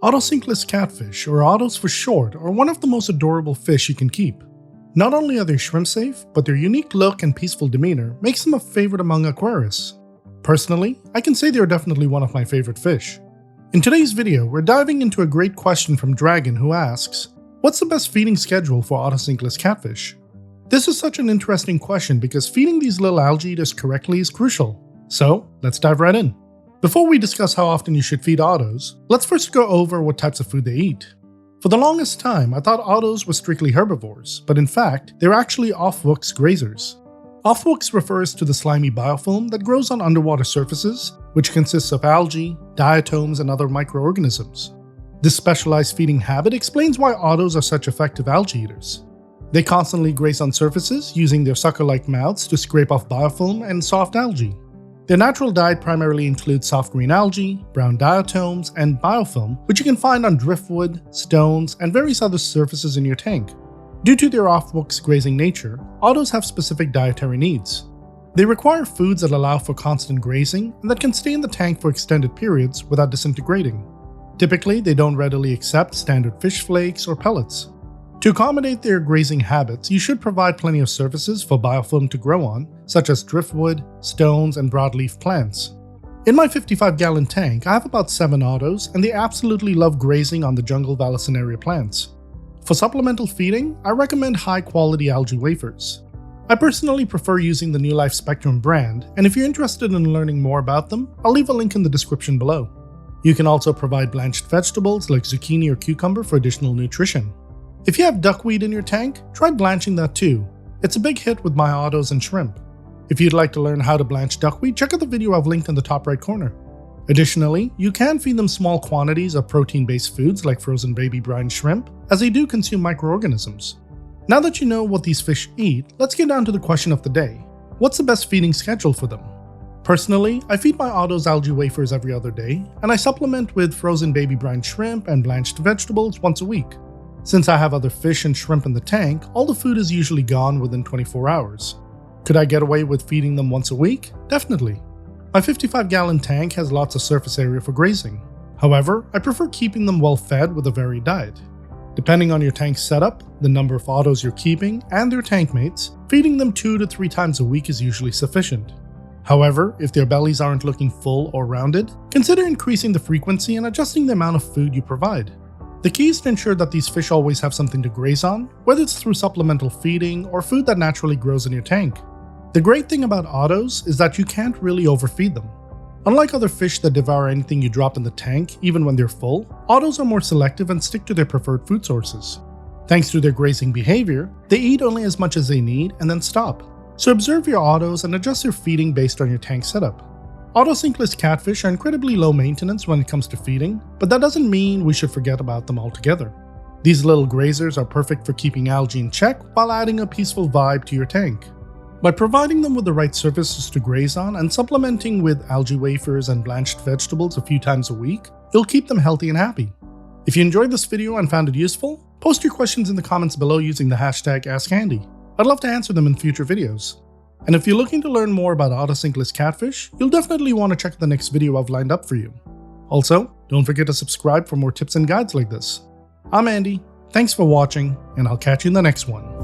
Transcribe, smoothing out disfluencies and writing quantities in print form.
Otocinclus catfish, or Otos for short, are one of the most adorable fish you can keep. Not only are they shrimp safe, but their unique look and peaceful demeanor makes them a favorite among aquarists. Personally, I can say they are definitely one of my favorite fish. In today's video, we're diving into a great question from Dragon who asks, what's the best feeding schedule for Otocinclus catfish? This is such an interesting question because feeding these little algae eaters correctly is crucial. So, let's dive right in. Before we discuss how often you should feed Otos, let's first go over what types of food they eat. For the longest time, I thought Otos were strictly herbivores, but in fact, they're actually aufwuchs grazers. Aufwuchs refers to the slimy biofilm that grows on underwater surfaces, which consists of algae, diatoms, and other microorganisms. This specialized feeding habit explains why Otos are such effective algae eaters. They constantly graze on surfaces, using their sucker-like mouths to scrape off biofilm and soft algae. Their natural diet primarily includes soft green algae, brown diatoms, and biofilm, which you can find on driftwood, stones, and various other surfaces in your tank. Due to their aufwuchs grazing nature, Otos have specific dietary needs. They require foods that allow for constant grazing and that can stay in the tank for extended periods without disintegrating. Typically, they don't readily accept standard fish flakes or pellets. To accommodate their grazing habits, you should provide plenty of surfaces for biofilm to grow on, such as driftwood, stones, and broadleaf plants. In my 55-gallon tank, I have about 7 Otos, and they absolutely love grazing on the jungle vallisneria plants. For supplemental feeding, I recommend high-quality algae wafers. I personally prefer using the New Life Spectrum brand, and if you're interested in learning more about them, I'll leave a link in the description below. You can also provide blanched vegetables like zucchini or cucumber for additional nutrition. If you have duckweed in your tank, try blanching that too. It's a big hit with my Otos and shrimp. If you'd like to learn how to blanch duckweed, check out the video I've linked in the top right corner. Additionally, you can feed them small quantities of protein-based foods like frozen baby brine shrimp, as they do consume microorganisms. Now that you know what these fish eat, let's get down to the question of the day. What's the best feeding schedule for them? Personally, I feed my Otos algae wafers every other day, and I supplement with frozen baby brine shrimp and blanched vegetables once a week. Since I have other fish and shrimp in the tank, all the food is usually gone within 24 hours. Could I get away with feeding them once a week? Definitely. My 55-gallon tank has lots of surface area for grazing. However, I prefer keeping them well fed with a varied diet. Depending on your tank setup, the number of Otos you're keeping, and their tank mates, feeding them 2 to 3 times a week is usually sufficient. However, if their bellies aren't looking full or rounded, consider increasing the frequency and adjusting the amount of food you provide. The key is to ensure that these fish always have something to graze on, whether it's through supplemental feeding or food that naturally grows in your tank. The great thing about Otos is that you can't really overfeed them. Unlike other fish that devour anything you drop in the tank, even when they're full, Otos are more selective and stick to their preferred food sources. Thanks to their grazing behavior, they eat only as much as they need and then stop. So observe your Otos and adjust your feeding based on your tank setup. Otocinclus catfish are incredibly low maintenance when it comes to feeding, but that doesn't mean we should forget about them altogether. These little grazers are perfect for keeping algae in check while adding a peaceful vibe to your tank. By providing them with the right surfaces to graze on and supplementing with algae wafers and blanched vegetables a few times a week, you'll keep them healthy and happy. If you enjoyed this video and found it useful, post your questions in the comments below using the hashtag AskAndy. I'd love to answer them in future videos. And if you're looking to learn more about Otocinclus catfish, you'll definitely want to check the next video I've lined up for you. Also, don't forget to subscribe for more tips and guides like this. I'm Andy, thanks for watching, and I'll catch you in the next one.